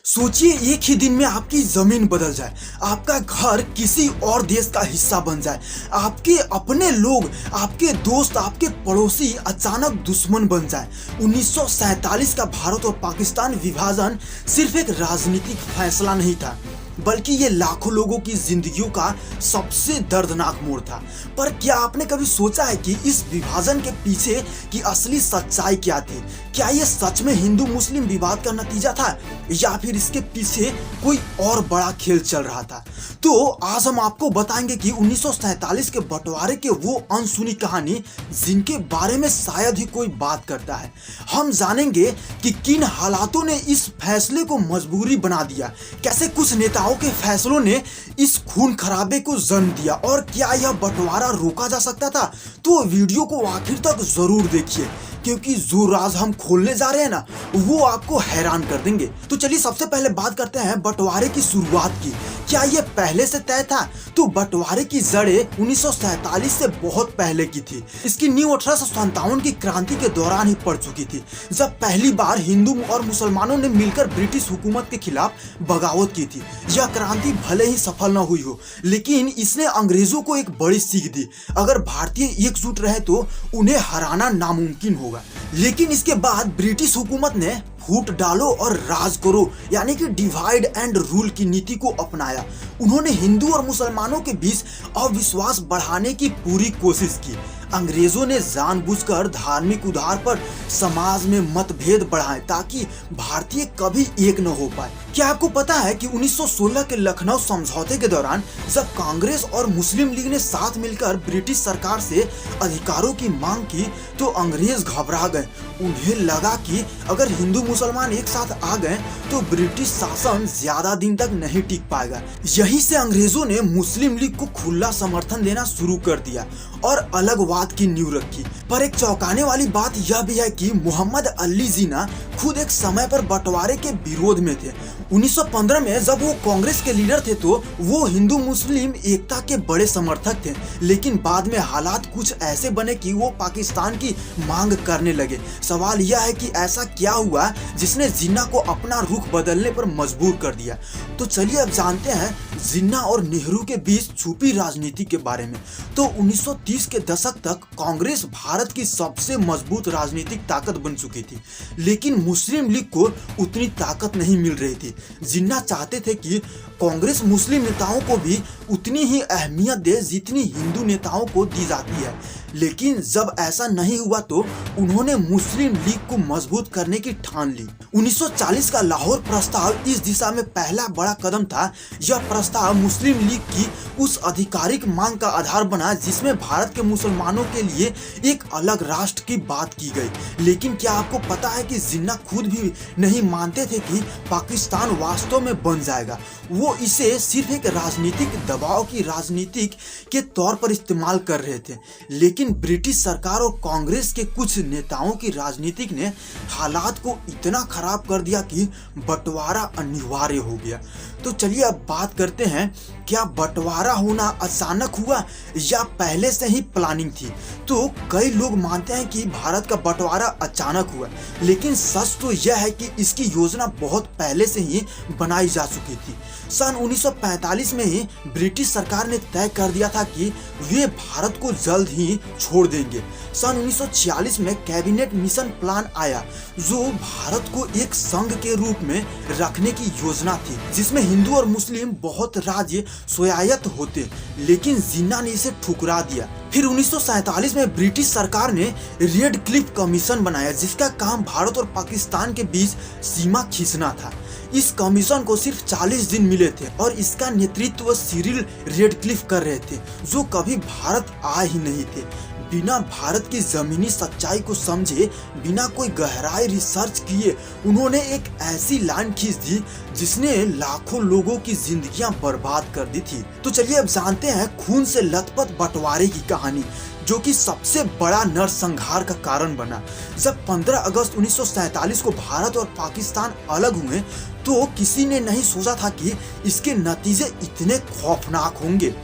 सोचिए एक ही दिन में आपकी जमीन बदल जाए, आपका घर किसी और देश का हिस्सा बन जाए, आपके अपने लोग, आपके दोस्त, आपके पड़ोसी अचानक दुश्मन बन जाए। 1947 का भारत और पाकिस्तान विभाजन सिर्फ एक राजनीतिक फैसला नहीं था, बल्कि ये लाखों लोगों की जिंदगियों का सबसे दर्दनाक मोड़ था। पर क्या आपने कभी सोचा है कि इस विभाजन के पीछे की असली सच्चाई क्या थी? क्या ये सच में हिंदू मुस्लिम विवाद का नतीजा था, या फिर इसके पीछे कोई और बड़ा खेल चल रहा था? तो आज हम आपको बताएंगे कि 1947 के बंटवारे के वो अनसुनी कहानी जिनके बारे में शायद ही कोई बात करता है। हम जानेंगे कि किन हालातों ने इस फैसले को मजबूरी बना दिया, कैसे कुछ नेताओं के फैसलों ने इस खून खराबे को जन्म दिया, और क्या यह बंटवारा रोका जा सकता था। तो वीडियो को आखिर तक जरूर देखिए, क्योंकि जो राज हम खोलने जा रहे हैं ना, वो आपको हैरान कर देंगे। तो चलिए सबसे पहले बात करते हैं बंटवारे की शुरुआत की। क्या ये पहले से तय था? तो बंटवारे की जड़ें 1947 से बहुत पहले की थी। इसकी नींव 1857 की क्रांति के दौरान ही पड़ चुकी थी, जब पहली बार हिंदू और मुसलमानों ने मिलकर ब्रिटिश हुकूमत के खिलाफ बगावत की थी। यह क्रांति भले ही सफल न हुई हो, लेकिन इसने अंग्रेजों को एक बड़ी सीख दी। अगर भारतीय एकजुट रहे तो उन्हें हराना नामुमकिन होगा। लेकिन इसके बाद ब्रिटिश हुकूमत ने फूट डालो और राज करो, यानी कि डिवाइड एंड रूल की नीति को अपनाया। उन्होंने हिंदू और मुसलमानों के बीच अविश्वास बढ़ाने की पूरी कोशिश की। अंग्रेजों ने जानबूझकर धार्मिक आधार पर समाज में मतभेद बढ़ाए, ताकि भारतीय कभी एक न हो पाए। क्या आपको पता है कि 1916 के लखनऊ समझौते के दौरान जब कांग्रेस और मुस्लिम लीग ने साथ मिलकर ब्रिटिश सरकार से अधिकारों की मांग की, तो अंग्रेज घबरा गए। उन्हें लगा कि अगर हिंदू मुसलमान एक साथ आ गए तो ब्रिटिश शासन ज्यादा दिन तक नहीं टिक पाएगा। यहीं से अंग्रेजों ने मुस्लिम लीग को खुला समर्थन देना शुरू कर दिया और अलगवाद की नींव रखी। पर एक चौंकाने वाली बात यह भी है कि मोहम्मद अली जिन्ना खुद एक समय पर बंटवारे के विरोध में थे। 1915 में जब वो कांग्रेस के लीडर थे तो वो हिंदू मुस्लिम एकता के बड़े समर्थक थे, लेकिन बाद में हालात कुछ ऐसे बने कि वो पाकिस्तान की मांग करने लगे। सवाल यह है कि ऐसा क्या हुआ जिसने जिन्ना को अपना रुख बदलने पर मजबूर कर दिया। तो चलिए अब जानते हैं जिन्ना और नेहरू के बीच छुपी राजनीति के बारे में। तो 1930 के दशक तक कांग्रेस भारत की सबसे मजबूत राजनीतिक ताकत बन चुकी थी, लेकिन मुस्लिम लीग को उतनी ताकत नहीं मिल रही थी। जिन्ना चाहते थे कि कांग्रेस मुस्लिम नेताओं को भी उतनी ही अहमियत दे जितनी हिंदू नेताओं को दी जाती है, लेकिन जब ऐसा नहीं हुआ तो उन्होंने मुस्लिम लीग को मजबूत करने की ठान ली। 1940 का लाहौर प्रस्ताव इस दिशा में पहला बड़ा कदम था। यह प्रस्ताव मुस्लिम लीग की उस आधिकारिक मांग का आधार बना जिसमें भारत के मुसलमानों के लिए एक अलग राष्ट्र की बात की गई। लेकिन क्या आपको पता है कि जिन्ना खुद भी नहीं मानते थे कि पाकिस्तान वास्तव में बन जाएगा। वो इसे सिर्फ एक राजनीतिक दबाव की राजनीतिक के तौर पर इस्तेमाल कर रहे थे, लेकिन ब्रिटिश सरकार और कांग्रेस के कुछ नेताओं की राजनीतिक ने हालात को इतना खराब कर दिया कि बंटवारा अनिवार्य हो गया। तो चलिए अब बात करते हैं, क्या बंटवारा होना अचानक हुआ या पहले से ही प्लानिंग थी? तो कई लोग मानते हैं कि भारत का बंटवारा अचानक हुआ, लेकिन सच तो यह है कि इसकी योजना बहुत पहले से ही बनाई जा चुकी थी। सन 1945 में ही ब्रिटिश सरकार ने तय कर दिया था कि वे भारत को जल्द ही छोड़ देंगे। सन 1946 में कैबिनेट मिशन प्लान आया, जो भारत को एक संघ के रूप में रखने की योजना थी, जिसमें हिंदू और मुस्लिम बहुत राज्य स्वायत्त होते, लेकिन जिन्ना ने इसे ठुकरा दिया। फिर 1947 में ब्रिटिश सरकार ने रेड क्लिफ कमीशन बनाया, जिसका काम भारत और पाकिस्तान के बीच सीमा खींचना था। इस कमीशन को सिर्फ 40 दिन मिले थे और इसका नेतृत्व सिरिल रेडक्लिफ कर रहे थे, जो कभी भारत आए ही नहीं थे। बिना भारत की जमीनी सच्चाई को समझे, बिना कोई गहराई रिसर्च किए उन्होंने एक ऐसी लाइन खींच दी जिसने लाखों लोगों की जिंदगियां बर्बाद कर दी थी। तो चलिए अब जानते हैं खून से लथपथ बंटवारे की कहानी, जो कि सबसे बड़ा नरसंहार का कारण बना। जब 15 अगस्त 1947 को भारत और पाकिस्तान अलग हुए तो किसी ने नहीं सोचा था कि इसके नतीजे इतने खौफनाक होंगे।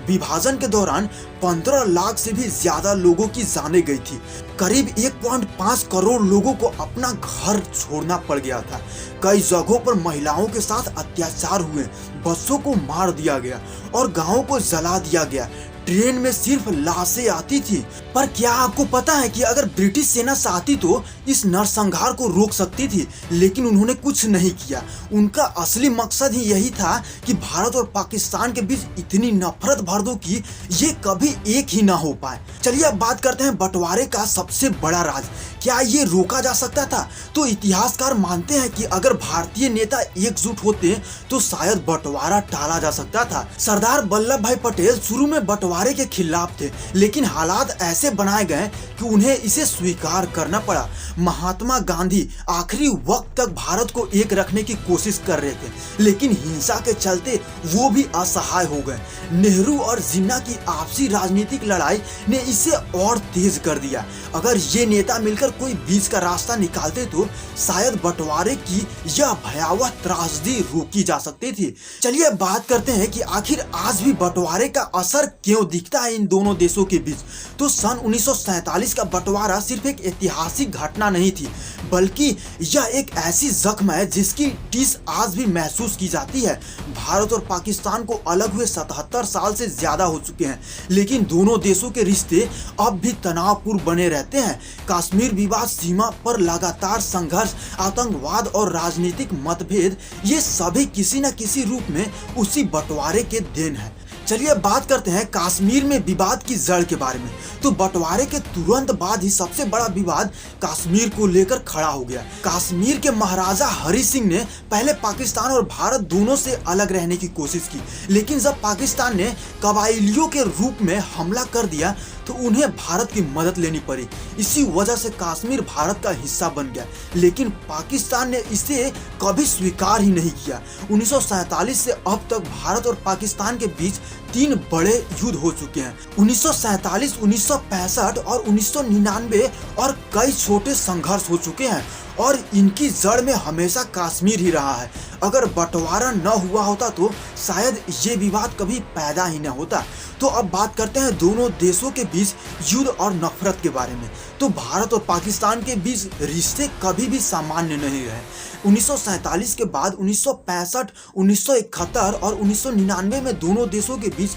विभाजन के दौरान 15 लाख से भी ज्यादा लोगों की जानें गई थी। करीब 1.5 करोड़ लोगों को अपना घर छोड़ना पड़ गया था। कई जगहों पर महिलाओं के साथ अत्याचार हुए, बसों को मार दिया गया और गांवों को जला दिया गया। ट्रेन में सिर्फ लाशें आती थी। पर क्या आपको पता है कि अगर ब्रिटिश सेना चाहती तो इस नरसंहार को रोक सकती थी, लेकिन उन्होंने कुछ नहीं किया। उनका असली मकसद ही यही था कि भारत और पाकिस्तान के बीच इतनी नफरत भर दो कि ये कभी एक ही ना हो पाए। चलिए अब बात करते हैं बंटवारे का सबसे बड़ा राज। क्या ये रोका जा सकता था? तो इतिहासकार मानते हैं कि अगर भारतीय नेता एकजुट होते तो शायद बंटवारा टाला जा सकता था। सरदार वल्लभ भाई पटेल शुरू में बंटवारे के खिलाफ थे, लेकिन हालात ऐसे बनाए गए कि उन्हें इसे स्वीकार करना पड़ा। महात्मा गांधी आखिरी वक्त तक भारत को एक रखने की कोशिश कर रहे थे, लेकिन हिंसा के चलते वो भी असहाय हो गए। नेहरू और जिन्ना की आपसी राजनीतिक लड़ाई ने इसे और तेज कर दिया। अगर ये नेता मिलकर कोई बीच का रास्ता निकालते तो शायद बंटवारे की यह भयावह त्रासदी रोकी जा सकती थी। चलिए बात करते हैं कि आखिर आज भी बंटवारे का असर क्यों दिखता है इन दोनों देशों के बीच। तो सन 1947 का बंटवारा सिर्फ एक ऐतिहासिक घटना नहीं थी, बल्कि यह एक ऐसी जख्म है जिसकी टीस आज भी महसूस की जाती है। भारत और पाकिस्तान को अलग हुए 77 साल से ज्यादा हो चुके हैं, लेकिन दोनों देशों के रिश्ते अब भी तनावपूर्ण बने रहते हैं। कश्मीर विवाद, सीमा पर लगातार संघर्ष, आतंकवाद और राजनीतिक मतभेद, ये सभी किसी न किसी रूप में उसी बंटवारे के देन है। चलिए बात करते हैं कश्मीर में विवाद की जड़ के बारे में। तो बंटवारे के तुरंत बाद ही सबसे बड़ा विवाद कश्मीर को लेकर खड़ा हो गया। कश्मीर के महाराजा हरि सिंह ने पहले पाकिस्तान और भारत दोनों से अलग रहने की कोशिश की, लेकिन जब पाकिस्तान ने कबाइलियों के रूप में हमला कर दिया तो उन्हें भारत की मदद लेनी पड़ी। इसी वजह से कश्मीर भारत का हिस्सा बन गया, लेकिन पाकिस्तान ने इसे कभी स्वीकार ही नहीं किया। 1947 से अब तक भारत और पाकिस्तान के बीच 3 बड़े युद्ध हो चुके हैं। 1947, 1965 और 1999 और कई छोटे संघर्ष हो चुके हैं और इनकी जड़ में हमेशा कश्मीर ही रहा है। अगर बंटवारा न हुआ होता तो शायद ये विवाद कभी पैदा ही न होता। तो अब बात करते हैं दोनों देशों के बीच युद्ध और नफरत के बारे में। तो भारत और पाकिस्तान के बीच रिश्ते कभी भी सामान्य नहीं रहे। 1947 के बाद 1965, 1971 और 1999 में दोनों देशों के बीच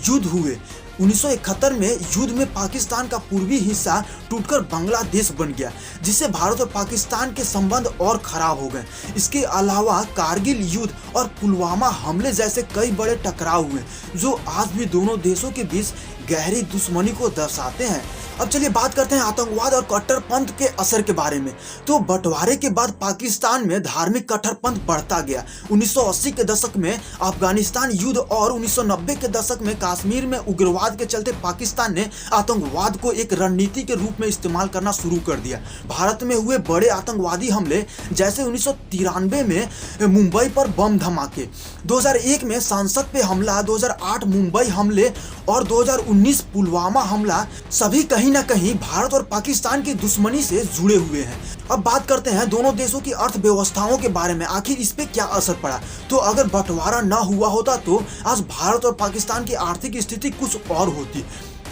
युद्ध हुए। 1971 में युद्ध में पाकिस्तान का पूर्वी हिस्सा टूटकर बांग्लादेश बन गया, जिससे भारत और पाकिस्तान के संबंध और खराब हो गए। इसके अलावा कारगिल युद्ध और पुलवामा हमले जैसे कई बड़े टकराव हुए, जो आज भी दोनों देशों के बीच गहरी दुश्मनी को दर्शाते हैं। अब चलिए बात करते हैं आतंकवाद और कट्टरपंथ के असर के बारे में। तो बंटवारे के बाद पाकिस्तान में धार्मिक कट्टरपंथ बढ़ता गया। 1980 के दशक में अफगानिस्तान युद्ध और 1990 के दशक में कश्मीर में उग्रवाद के चलते पाकिस्तान ने आतंकवाद को एक रणनीति के रूप में इस्तेमाल करना शुरू कर दिया। भारत में हुए बड़े आतंकवादी हमले जैसे 1993 में मुंबई पर बम धमाके, 2001 में संसद पे हमला, 2008 मुंबई हमले और 2019 पुलवामा हमला, सभी कहीं न कहीं भारत और पाकिस्तान की दुश्मनी से जुड़े हुए हैं। अब बात करते हैं दोनों देशों की अर्थव्यवस्थाओं के बारे में, आखिर इस पे क्या असर पड़ा। तो अगर बंटवारा न हुआ होता तो आज भारत और पाकिस्तान की आर्थिक स्थिति कुछ और होती।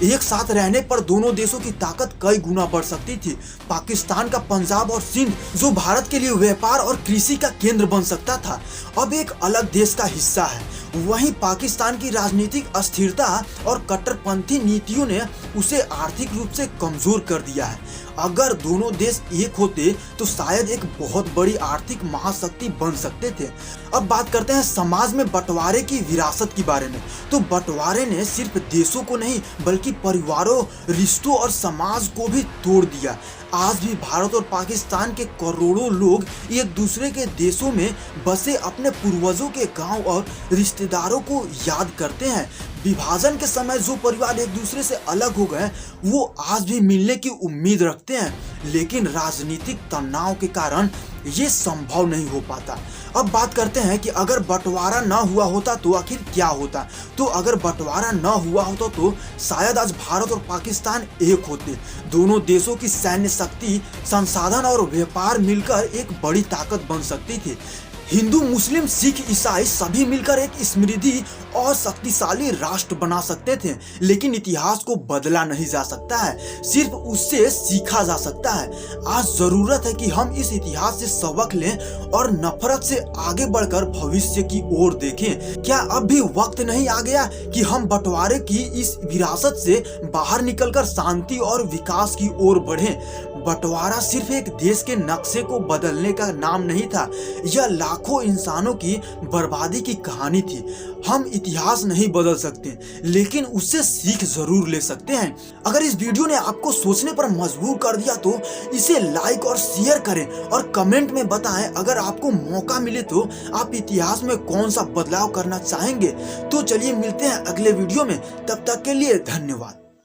एक साथ रहने पर दोनों देशों की ताकत कई गुना बढ़ सकती थी। पाकिस्तान का पंजाब और सिंध, जो भारत के लिए व्यापार और कृषि का केंद्र बन सकता था, अब एक अलग देश का हिस्सा है। वहीं पाकिस्तान की राजनीतिक अस्थिरता और कट्टरपंथी नीतियों ने उसे आर्थिक रूप से कमजोर कर दिया है। अगर दोनों देश एक होते तो शायद एक बहुत बड़ी आर्थिक महाशक्ति बन सकते थे। अब बात करते हैं समाज में बंटवारे की विरासत के बारे में। तो बंटवारे ने सिर्फ देशों को नहीं बल्कि परिवारों, रिश्तों और समाज को भी तोड़ दिया। आज भी भारत और पाकिस्तान के करोड़ों लोग एक दूसरे के देशों में बसे अपने पूर्वजों के गांव और रिश्तेदारों को याद करते हैं। विभाजन के समय जो परिवार एक दूसरे से अलग हो गए वो आज भी मिलने की उम्मीद रखते हैं, लेकिन राजनीतिक तनाव के कारण ये संभव नहीं हो पाता। अब बात करते हैं कि अगर बंटवारा न हुआ होता तो आखिर क्या होता। तो अगर बंटवारा न हुआ होता तो शायद आज भारत और पाकिस्तान एक होते। दोनों देशों की सैन्य शक्ति, संसाधन और व्यापार मिलकर एक बड़ी ताकत बन सकती थी। हिंदू, मुस्लिम, सिख, ईसाई सभी मिलकर एक समृद्धि और शक्तिशाली राष्ट्र बना सकते थे, लेकिन इतिहास को बदला नहीं जा सकता है, सिर्फ उससे सीखा जा सकता है। आज जरूरत है कि हम इस इतिहास से सबक लें और नफरत से आगे बढ़कर भविष्य की ओर देखें। क्या अब भी वक्त नहीं आ गया कि हम बंटवारे की इस विरासत से बाहर निकलकर शांति और विकास की ओर बढ़ें? बंटवारा सिर्फ एक देश के नक्शे को बदलने का नाम नहीं था, यह लाखों इंसानों की बर्बादी की कहानी थी। हम इतिहास नहीं बदल सकते, लेकिन उससे सीख जरूर ले सकते हैं। अगर इस वीडियो ने आपको सोचने पर मजबूर कर दिया तो इसे लाइक और शेयर करें और कमेंट में बताएं अगर आपको मौका मिले तो आप इतिहास में कौन सा बदलाव करना चाहेंगे। तो चलिए मिलते हैं अगले वीडियो में, तब तक के लिए धन्यवाद।